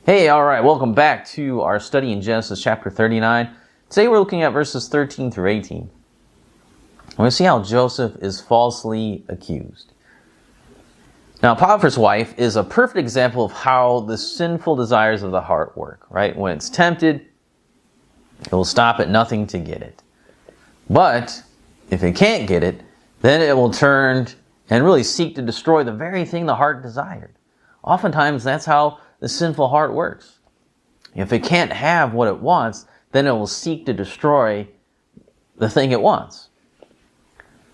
Hey, all right, welcome back to our study in Genesis chapter 39. Today we're looking at verses 13 through 18. We're going to see how Joseph is falsely accused. Now, Potiphar's wife is a perfect example of how the sinful desires of the heart work, right? When it's tempted, it will stop at nothing to get it. But if it can't get it, then it will turn and really seek to destroy the very thing the heart desired. Oftentimes, that's how the sinful heart works. If it can't have what it wants, then it will seek to destroy the thing it wants.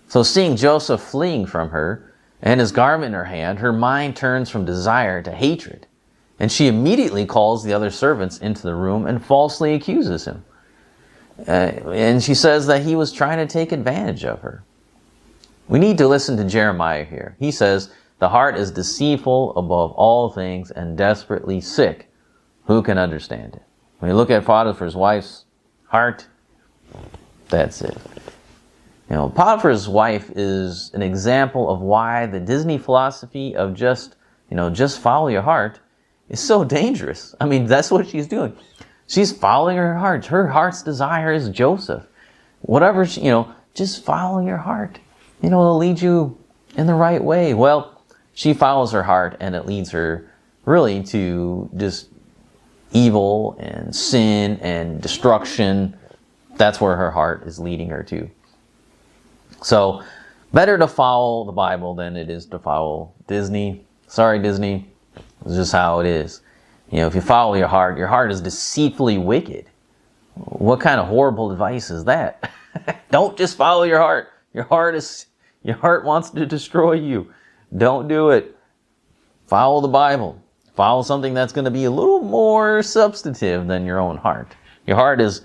So seeing Joseph fleeing from her and his garment in her hand, her mind turns from desire to hatred. And she immediately calls the other servants into the room and falsely accuses him. And she says that he was trying to take advantage of her. We need to listen to Jeremiah here. He says, "The heart is deceitful above all things and desperately sick. Who can understand it?" When you look at Potiphar's wife's heart, that's it. You know, Potiphar's wife is an example of why the Disney philosophy of just follow your heart is so dangerous. I mean, that's what she's doing. She's following her heart. Her heart's desire is Joseph. Whatever, just follow your heart. It'll lead you in the right way. Well, she follows her heart, and it leads her really to just evil and sin and destruction. That's where her heart is leading her to. So, better to follow the Bible than it is to follow Disney. Sorry, Disney. It's just how it is. If you follow your heart is deceitfully wicked. What kind of horrible advice is that? Don't just follow your heart. Your heart wants to destroy you. Don't do it. Follow the Bible. Follow something that's going to be a little more substantive than your own heart. Your heart is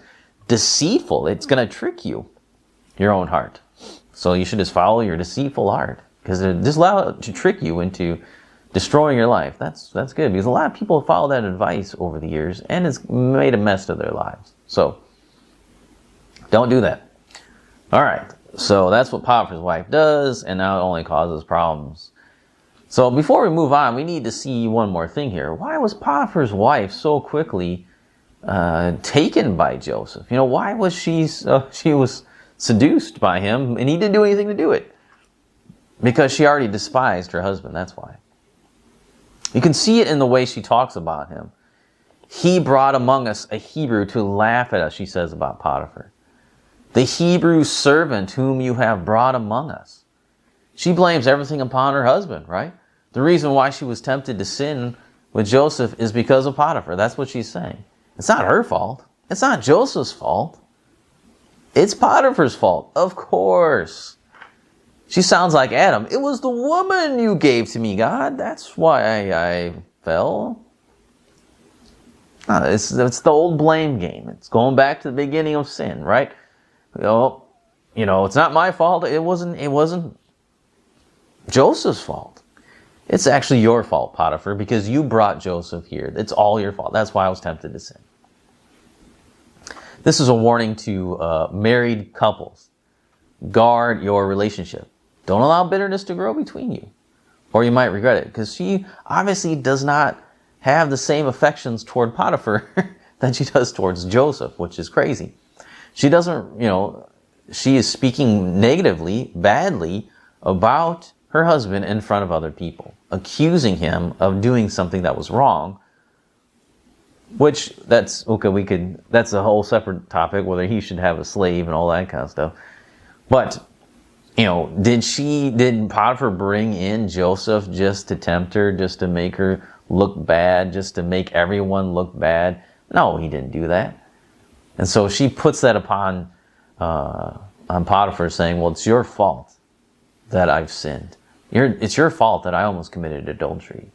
deceitful. It's going to trick you, your own heart. So you should just follow your deceitful heart, because it just allow it to trick you into destroying your life. That's good, because a lot of people follow that advice over the years, and it's made a mess of their lives. So don't do that. All right. So that's what Potiphar's wife does, and now it only causes problems. So before we move on, we need to see one more thing here. Why was Potiphar's wife so quickly taken by Joseph? Why was she was seduced by him, and he didn't do anything to do it? Because she already despised her husband, that's why. You can see it in the way she talks about him. "He brought among us a Hebrew to laugh at us," she says about Potiphar. "The Hebrew servant whom you have brought among us." She blames everything upon her husband, right? The reason why she was tempted to sin with Joseph is because of Potiphar. That's what she's saying. It's not her fault. It's not Joseph's fault. It's Potiphar's fault, of course. She sounds like Adam. "It was the woman you gave to me, God. That's why I fell." No, it's the old blame game. It's going back to the beginning of sin, right? It's not my fault. It wasn't Joseph's fault. It's actually your fault, Potiphar, because you brought Joseph here. It's all your fault. That's why I was tempted to sin. This is a warning to married couples. Guard your relationship. Don't allow bitterness to grow between you, or you might regret it, because she obviously does not have the same affections toward Potiphar that she does towards Joseph, which is crazy. She doesn't, she is speaking negatively, badly about her husband in front of other people, accusing him of doing something that was wrong, which that's a whole separate topic, whether he should have a slave and all that kind of stuff. But, did Potiphar bring in Joseph just to tempt her, just to make her look bad, just to make everyone look bad? No, he didn't do that. And so she puts that upon Potiphar, saying, "Well, it's your fault that I've sinned. It's your fault that I almost committed adultery."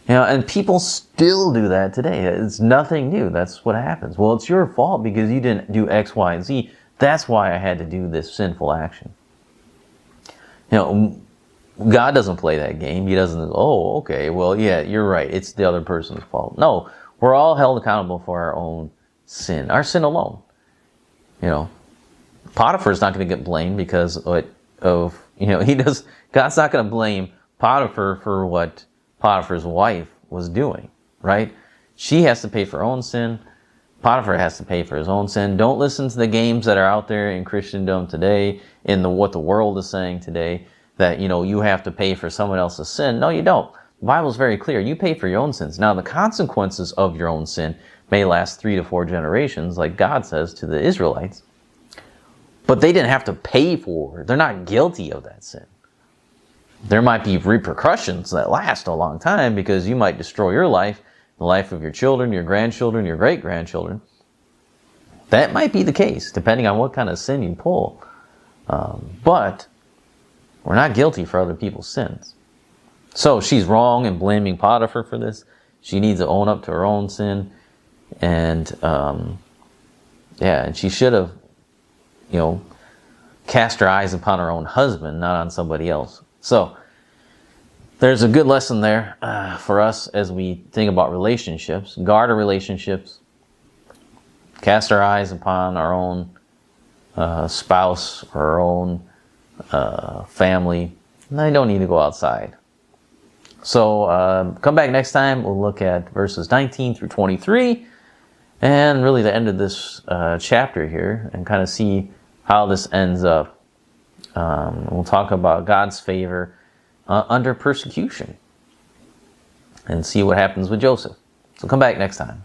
And people still do that today. It's nothing new. That's what happens. "Well, it's your fault because you didn't do X, Y, and Z. That's why I had to do this sinful action." God doesn't play that game. He doesn't, "Oh, okay, well, yeah, you're right. It's the other person's fault." No, we're all held accountable for our own sin, our sin alone. Potiphar's not going to get blamed because God's not going to blame Potiphar for what Potiphar's wife was doing. right? She has to pay for her own sin. Potiphar has to pay for his own sin. Don't listen to the games that are out there in Christendom today, in what the world is saying today, that, you have to pay for someone else's sin. No, you don't. The Bible is very clear. You pay for your own sins. Now, the consequences of your own sin may last 3 to 4 generations, like God says to the Israelites. But they didn't have to pay for it. They're not guilty of that sin. There might be repercussions that last a long time, because you might destroy your life, the life of your children, your grandchildren, your great-grandchildren. That might be the case, depending on what kind of sin you pull. But we're not guilty for other people's sins. So she's wrong in blaming Potiphar for this. She needs to own up to her own sin. And, and she should have, cast her eyes upon her own husband, not on somebody else. So there's a good lesson there for us as we think about relationships. Guard our relationships. Cast our eyes upon our own spouse or our own family. And they don't need to go outside. So come back next time. We'll look at verses 19 through 23 and really the end of this chapter here, and kind of see how this ends up. We'll talk about God's favor under persecution and see what happens with Joseph. So come back next time.